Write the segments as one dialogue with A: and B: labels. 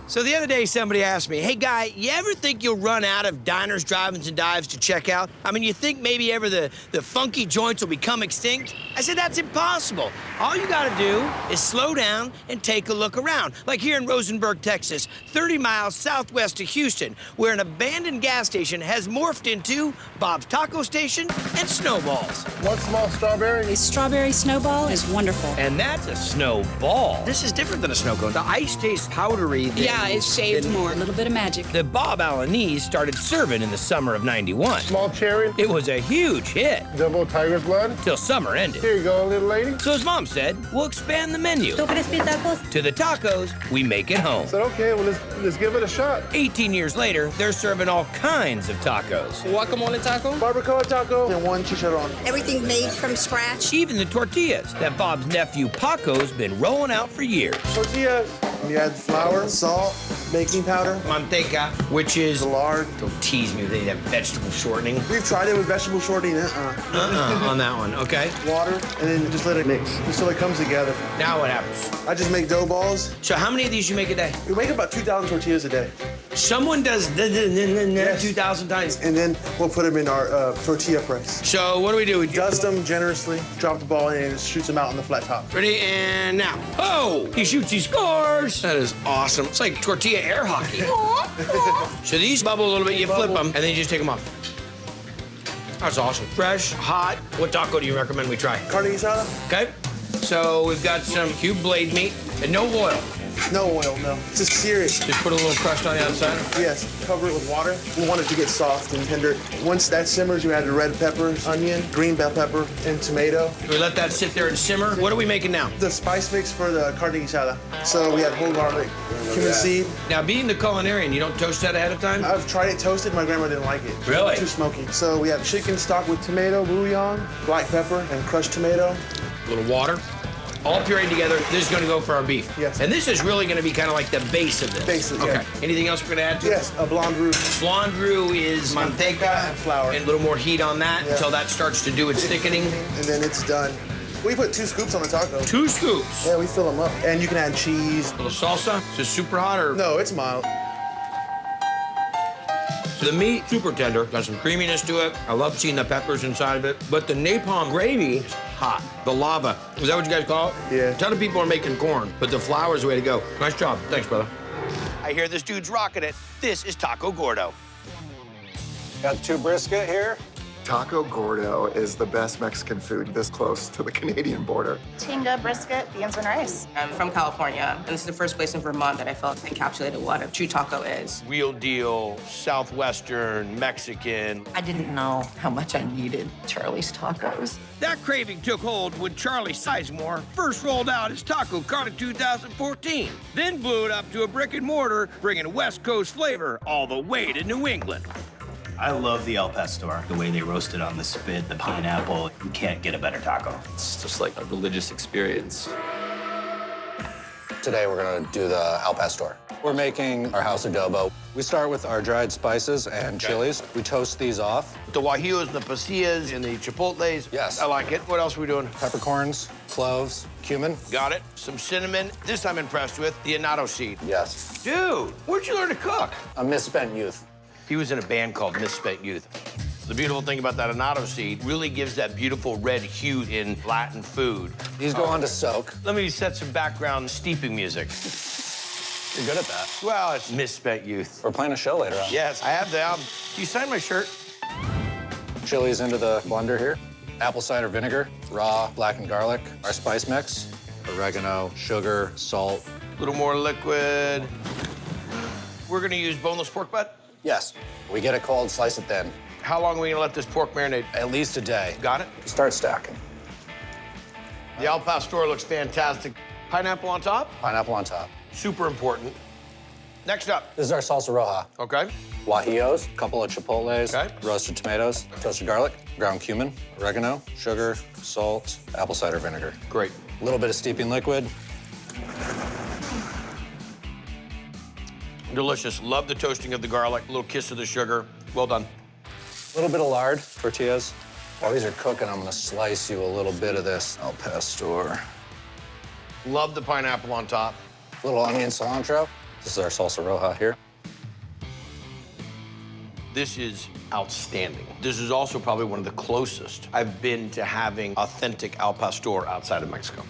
A: So the other day, somebody asked me, hey, guy, you ever think you'll run out of diners, drive-ins, and dives to check out? I mean, you think maybe ever the funky joints will become extinct? I said, that's impossible. All you gotta do is slow down and take a look around. Like here in Rosenberg, Texas, 30 miles southwest of Houston, where an abandoned gas station has morphed into Bob's Taco Station and Snowballs.
B: One small strawberry.
C: A strawberry snowball is wonderful.
A: And that's a snowball. This is different than a snow cone. The ice tastes powdery.
C: Yeah, it's shaved more. A little bit of magic.
A: The Bob Alaniz started serving in the summer of '91.
B: Small cherry.
A: It was a huge hit.
B: Double tiger's blood.
A: Till summer ended.
B: Here you go, little lady.
A: So his mom said, we'll expand the menu. To the tacos, we make it home.
B: I said, okay, well, let's give it a shot.
A: 18 years later, they're serving all kinds of tacos.
D: Guacamole taco?
B: Barbacoa taco and one chicharron.
E: Everything made from scratch.
A: Even the tortillas that Bob's nephew Paco's been rolling out for years.
B: Tortillas. You add flour, salt, baking powder,
A: Manteca, which is
B: lard.
A: Don't tease me with any of that vegetable shortening.
B: We've tried it with vegetable shortening.
A: On that one, okay.
B: Water, and then just let it mix, just so it comes together.
A: Now what happens?
B: I just make dough balls.
A: So how many of these you make a day?
B: We make about 2,000 tortillas a day.
A: Someone does 2,000 times.
B: And then we'll put them in our tortilla press.
A: So what do we do? We
B: Dust them generously, drop the ball in, and it shoots them out on the flat top.
A: Ready, and now. Oh, he shoots, he scores. That is awesome. It's like tortilla air hockey. So these bubble a little bit, you flip them, and then you just take them off. That's awesome. Fresh, hot. What taco do you recommend we try?
B: Carne asada?
A: Okay. So we've got some cube blade meat and no oil.
B: No oil, no. Just sear it.
A: Just put a little crust on the outside.
B: Yes, cover it with water. We want it to get soft and tender. Once that simmers, you add the red peppers, onion, green bell pepper, and tomato.
A: We let that sit there and simmer. What are we making now?
B: The spice mix for the carne asada. So we have whole garlic, cumin seed.
A: Now, being the culinarian, you don't toast that ahead of time?
B: I've tried it toasted. My grandma didn't like it.
A: Really?
B: Too smoky. So we have chicken stock with tomato, bouillon, black pepper, and crushed tomato.
A: A little water. All pureed together. This is going to go for our beef.
B: Yes.
A: And this is really going to be kind of like the base of this.
B: Base of it,
A: Okay.
B: yeah.
A: Anything else we're going to add to it?
B: Yes, a blonde roux.
A: Blonde roux is manteca
B: and flour.
A: And a little more heat on that until that starts to do its thickening.
B: And then it's done. We put 2 scoops on the taco.
A: 2 scoops.
B: Yeah, we fill them up. And you can add cheese.
A: A little salsa. Is it super hot or?
B: No, it's mild.
A: So the meat, super tender, got some creaminess to it. I love seeing the peppers inside of it. But the napalm gravy is hot. The lava, is that what you guys call it?
B: Yeah.
A: A ton of people are making corn, but the flour is the way to go. Nice job. Thanks, brother. I hear this dude's rocking it. This is Taco Gordo.
F: Got 2 brisket here.
G: Taco Gordo is the best Mexican food this close to the Canadian border.
H: Tinga, brisket, beans and rice.
I: I'm from California, and this is the first place in Vermont that I felt encapsulated what a true taco is.
A: Real deal, Southwestern, Mexican.
J: I didn't know how much I needed Charlie's tacos.
A: That craving took hold when Charlie Sizemore first rolled out his taco cart in 2014, then blew it up to a brick and mortar, bringing West Coast flavor all the way to New England.
K: I love the El Pastor, the way they roast it on the spit, the pineapple. You can't get a better taco.
D: It's just like a religious experience.
F: Today we're gonna do the al pastor. We're making our house adobo. We start with our dried spices and chilies. We toast these off.
A: The guajillos, the pasillas, and the chipotles.
F: Yes.
A: I like it. What else are we doing?
F: Peppercorns, cloves, cumin.
A: Got it. Some cinnamon. This I'm impressed with, the annatto seed.
F: Yes.
A: Dude, where'd you learn to cook?
F: A misspent youth.
A: He was in a band called Misspent Youth. The beautiful thing about that annatto seed really gives that beautiful red hue in Latin food.
F: These go on to soak.
A: Let me set some background steeping music.
F: You're good at that.
A: Well, it's Misspent Youth.
F: We're playing a show later on.
A: Yes, I have the album. Do you sign my shirt?
F: Chilies into the blender here. Apple cider vinegar, raw blackened garlic, our spice mix, oregano, sugar, salt.
A: A little more liquid. We're gonna use boneless pork butt?
F: Yes. We get it cold, slice it thin.
A: How long are we gonna let this pork marinate?
F: At least a day.
A: Got it?
F: Start stacking.
A: The al pastor looks fantastic. Pineapple on top?
F: Pineapple on top.
A: Super important. Next up.
F: This is our salsa roja.
A: Okay.
F: Guajillos, a couple of chipotles,
A: Okay.
F: roasted tomatoes, toasted garlic, ground cumin, oregano, sugar, salt, apple cider vinegar.
A: Great.
F: A little bit of steeping liquid.
A: Delicious. Love the toasting of the garlic. A little kiss of the sugar. Well done.
F: A little bit of lard, tortillas. While these are cooking, I'm gonna slice you a little bit of this al pastor.
A: Love the pineapple on top.
F: A little onion cilantro. This is our salsa roja here.
A: This is outstanding. This is also probably one of the closest I've been to having authentic al pastor outside of Mexico.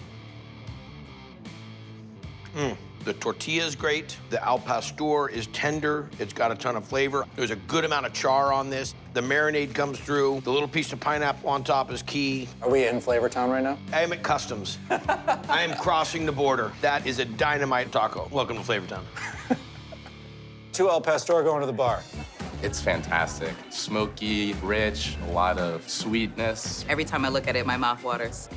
A: The tortilla is great. The al pastor is tender. It's got a ton of flavor. There's a good amount of char on this. The marinade comes through. The little piece of pineapple on top is key.
F: Are we in Flavor Town right now?
A: I am at Customs. I am crossing the border. That is a dynamite taco. Welcome to Flavor Town.
F: 2 al pastor going to the bar.
D: It's fantastic. Smoky, rich, a lot of sweetness.
J: Every time I look at it, my mouth waters.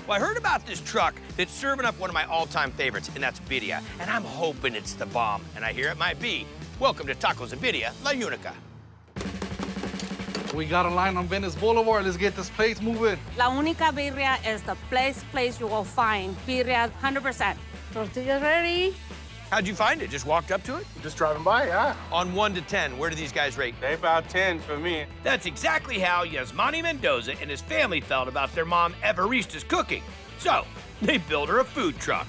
A: Well, I heard about this truck that's serving up one of my all-time favorites, and that's Birria. And I'm hoping it's the bomb, and I hear it might be. Welcome to Tacos and Birria, La Unica.
L: We got a line on Venice Boulevard. Let's get this place moving.
E: La Única Birria is the place you will find birria 100%. Tortillas ready.
A: How'd you find it? Just walked up to it?
B: Just driving by, yeah.
A: On 1 to 10, where do these guys rate?
B: They about 10 for me.
A: That's exactly how Yasmani Mendoza and his family felt about their mom Evarista's cooking. So, they built her a food truck.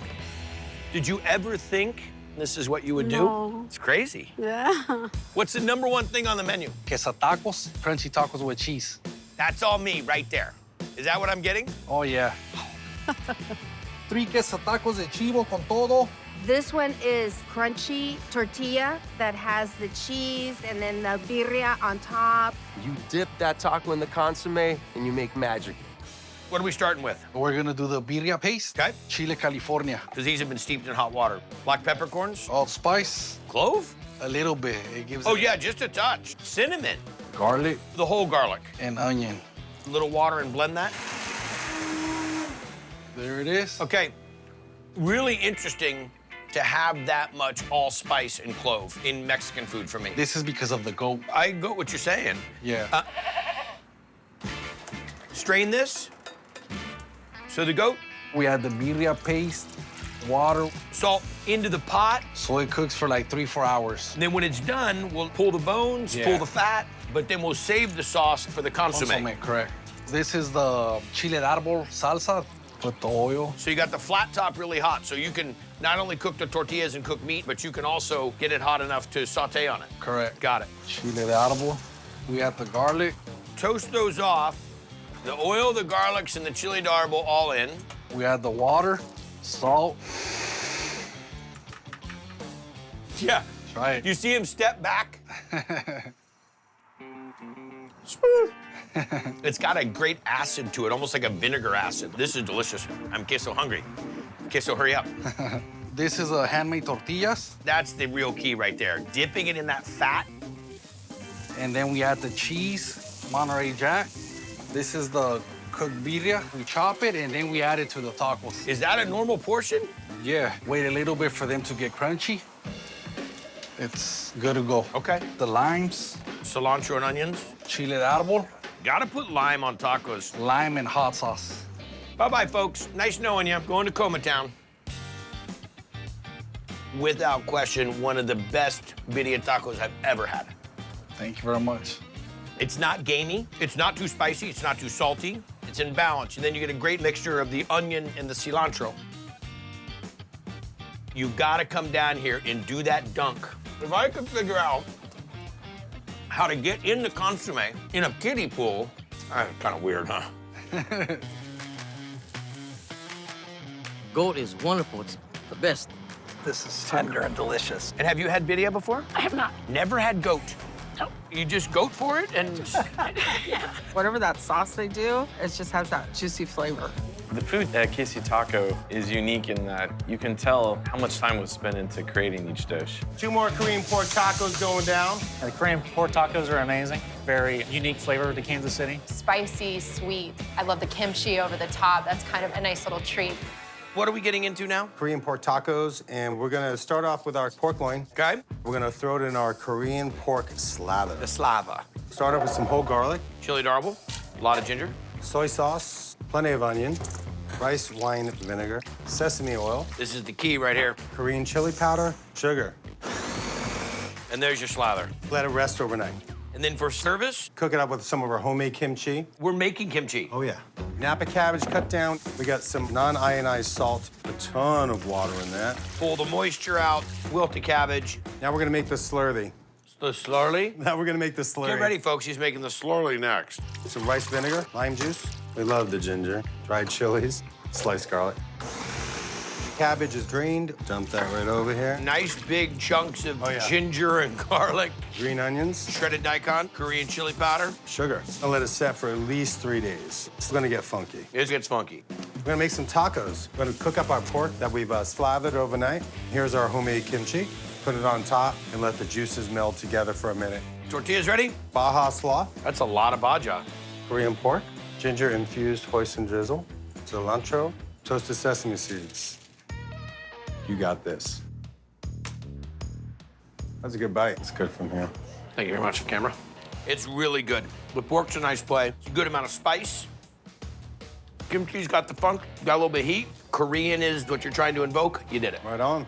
A: Did you ever think this is what you would do?
E: No.
A: It's crazy.
E: Yeah.
A: What's the #1 thing on the menu?
L: Queso tacos, crunchy tacos with cheese.
A: That's all me right there. Is that what I'm getting?
L: Oh, yeah. 3 queso tacos de chivo con todo.
E: This one is crunchy tortilla that has the cheese and then the birria on top.
D: You dip that taco in the consommé and you make magic.
A: What are we starting with?
L: We're gonna do the birria paste.
A: Okay.
L: Chile, California.
A: Because these have been steeped in hot water. Black peppercorns?
L: Allspice,
A: Clove?
L: a little bit. It gives
A: Oh,
L: it
A: yeah, just a touch. Cinnamon.
L: garlic
A: The whole garlic.
L: and onion.
A: A little water and blend that.
L: There it is.
A: Okay, really interesting to have that much allspice and clove in Mexican food for me.
L: This is because of the goat.
A: I go what you're saying.
L: Yeah.
A: Strain this. So the goat,
L: We add the birria paste, water,
A: salt into the pot.
L: so it cooks for like 3-4 hours.
A: And then when it's done, we'll pull the bones,
L: Yeah.
A: pull the fat, but then we'll save the sauce for the consommé.
L: Consommé, correct. This is the chile árbol salsa. Put the oil.
A: So you got the flat top really hot, so you can not only cook the tortillas and cook meat, but you can also get it hot enough to saute on it.
L: Correct.
A: Got it.
L: Chile de árbol. We add the garlic.
A: Toast those off. The oil, the garlics, and the chili d'arbol all in.
L: We add the water, salt.
A: Yeah.
L: Try it.
A: You see him step back? It's got a great acid to it, almost like a vinegar acid. This is delicious. I'm queso hungry. Queso, hurry up.
L: This is a handmade tortillas.
A: That's the real key right there. Dipping it in that fat.
L: And then we add the cheese, Monterey Jack. This is the cooked birria. We chop it, and then we add it to the tacos.
A: Is that a normal portion?
L: Yeah. Wait a little bit for them to get crunchy. It's good to go.
A: Okay.
L: The limes,
A: Cilantro and onions.
L: chile de árbol,
A: Gotta put lime on tacos.
L: lime and hot sauce.
A: Bye-bye, folks. Nice knowing you. Going to Coma Town. Without question, one of the best birria tacos I've ever had.
L: Thank you very much.
A: It's not gamey. It's not too spicy. It's not too salty. It's in balance. And then you get a great mixture of the onion and the cilantro. You gotta come down here and do that dunk. If I could figure out how to get in the consommé in a kiddie pool, kind of weird, huh?
J: Goat is wonderful. It's the best.
L: This is tender and delicious.
A: And have you had birria before?
E: I have not.
A: Never had goat.
E: Nope.
A: You just goat for it and
J: Whatever that sauce they do, it just has that juicy flavor.
D: The food at Queso Taco is unique in that you can tell how much time was spent into creating each dish.
B: 2 more Korean pork tacos going down.
M: The Korean pork tacos are amazing. Very unique flavor to Kansas City.
H: Spicy, sweet. I love the kimchi over the top. That's kind of a nice little treat.
A: what are we getting into now?
B: Korean pork tacos, and we're gonna start off with our pork loin.
A: Okay.
B: We're gonna throw it in our Korean pork slather.
A: The slava.
B: Start off with some whole garlic,
A: Chili d'arbol, a lot of ginger.
B: soy sauce, plenty of onion, rice wine vinegar, sesame oil,
A: This is the key right here.
B: Korean chili powder, sugar.
A: And there's your slather.
B: Let it rest overnight.
A: And then for service,
B: Cook it up with some of our homemade kimchi.
A: we're making kimchi.
B: Oh, yeah. Napa cabbage cut down. We got some non-ionized salt, the
N: ton of water in that.
A: Pull the moisture out, wilt the cabbage.
N: Now we're gonna make the slurry.
A: The slurry?
N: Now we're gonna make the slurry.
A: Get ready, folks. He's making the slurry next.
N: Some rice vinegar, lime juice. We love the ginger. Dried chilies, sliced garlic. Cabbage is drained. Dump that right over here.
A: Nice big chunks of ginger and garlic.
N: Green onions.
A: Shredded daikon, Korean chili powder.
N: Sugar. I'll let it set for at least 3 days. It's gonna get funky.
A: It gets funky.
N: We're gonna make some tacos. We're gonna cook up our pork that we've slathered overnight. Here's our homemade kimchi. Put it on top and let the juices meld together for a minute.
A: Tortillas ready?
N: Baja slaw.
A: That's a lot of baja.
N: Korean pork. Ginger infused hoisin drizzle. Cilantro. Toasted sesame seeds. You got this. That's a good bite. It's good from here.
A: Thank you very much, camera. It's really good. The pork's a nice play. It's a good amount of spice. Kimchi's got the funk, got a little bit of heat. Korean is what you're trying to invoke. You did it.
N: Right on.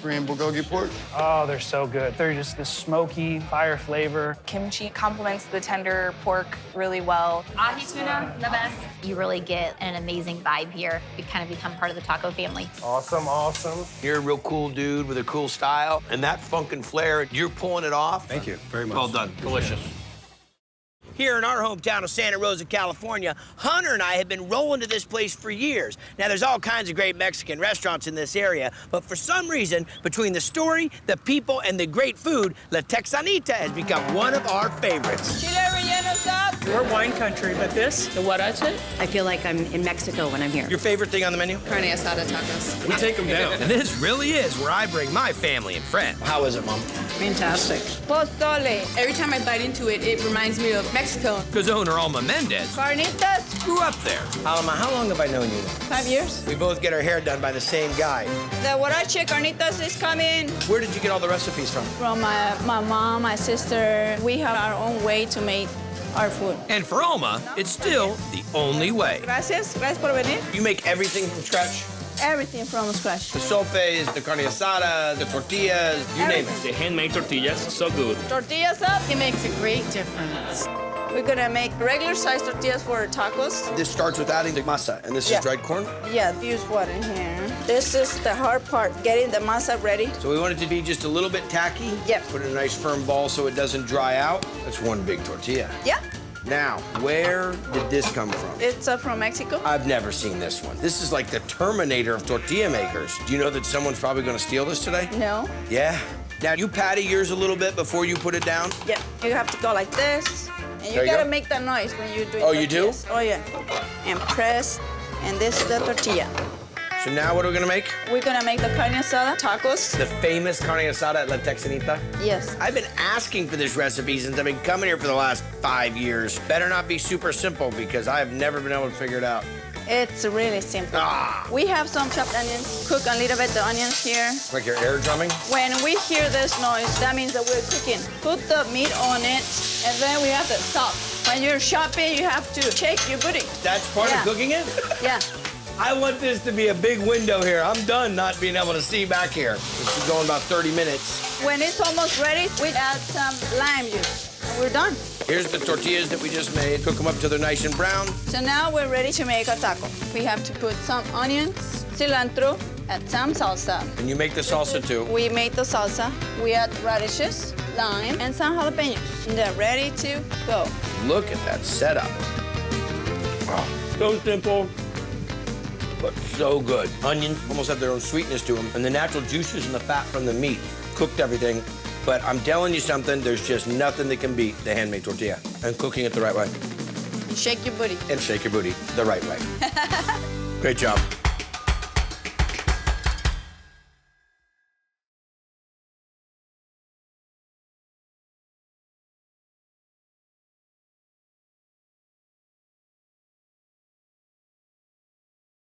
N: Korean bulgogi pork.
M: Oh, they're so good. They're just this smoky, fire flavor.
H: Kimchi complements the tender pork really well.
O: Ahi tuna, the best. You really get an amazing vibe here. You kind of become part of the taco family.
N: Awesome, awesome.
A: You're a real cool dude with a cool style, and that funk and flair, you're pulling it off.
N: Thank you very much.
A: Well done. Delicious. Here in our hometown of Santa Rosa, California, Hunter and I have been rolling to this place for years. Now, there's all kinds of great Mexican restaurants in this area, but for some reason, between the story, the people, and the great food, La Texanita has become one of our favorites.
C: Chile relleno up.
M: We're wine country, but this, the huarache,
C: I feel like I'm in Mexico when I'm here.
A: Your favorite thing on the menu?
I: Carne asada tacos.
A: We take them down. And this really is where I bring my family and friends. How is it, Mom?
C: Fantastic.
I: Pozole. Every time I bite into it, it reminds me of Mexico.
A: Because owner Alma Mendez
C: Carnitas.
A: grew up there. Alma, how long have I known you?
C: 5 years.
A: We both get our hair done by the same guy.
C: The huarache carnitas is coming
A: Where did you get all the recipes from?
C: from my mom, my sister. We have our own way to make our food.
A: And for Alma, it's still the only way.
C: Gracias. Gracias por venir.
A: You make everything from scratch?
C: Everything from scratch.
A: The sopes, the carne asada, the tortillas, you name it.
M: the handmade tortillas, so good.
C: Tortillas up.
I: It makes a great difference.
C: We're gonna make regular size tortillas for tacos.
A: This starts with adding the masa, and this
C: Yeah.
A: is dried corn?
C: Yeah, use water here. This is the hard part, getting the masa ready.
A: So we want it to be just a little bit tacky?
C: Yep.
A: Put in a nice firm ball so it doesn't dry out. That's one big tortilla.
C: Yeah,
A: Now, where did this come from?
C: it's from Mexico.
A: I've never seen this one. This is like the Terminator of tortilla makers. Do you know that someone's probably gonna steal this today?
C: No.
A: Yeah. Now, you patty yours a little bit before you put it down?
C: Yeah, you have to go like this. And
A: There
C: you
A: you
C: gotta
A: go.
C: make that noise when you do it.
A: Oh, you do?
C: Oh, yeah. And press, and this is the tortilla.
A: So now what are we gonna make?
C: We're gonna make the carne asada tacos.
A: The famous carne asada at La Texanita?
C: Yes.
A: I've been asking for this recipe since I've been coming here for the last 5 years. Better not be super simple because I have never been able to figure it out.
C: It's really simple.
A: Ah.
C: We have some chopped onions. Cook a little bit the onions here.
A: Like your air drumming?
C: When we hear this noise, that means that we're cooking. Put the meat on it, and then we have the salt. When you're chopping, you have to shake your booty.
A: That's part
C: Yeah.
A: of cooking it?
C: Yeah.
A: I want this to be a big window here. I'm done not being able to see back here. This is going about 30 minutes.
C: When it's almost ready, we add some lime juice. And we're done.
A: Here's the tortillas that we just made. Cook them up till they're nice and brown.
C: So now we're ready to make a taco. We have to put some onions, cilantro, and some salsa.
A: And you make the salsa too.
C: We made the salsa. We add radishes, lime, and some jalapenos. And they're ready to go.
A: Look at that setup. Wow. So simple, but so good. Onions almost have their own sweetness to them, and the natural juices and the fat from the meat cooked everything. But I'm telling you something, there's just nothing that can beat the handmade tortilla and cooking it the right way.
C: Shake your booty.
A: And shake your booty the right way. Great job.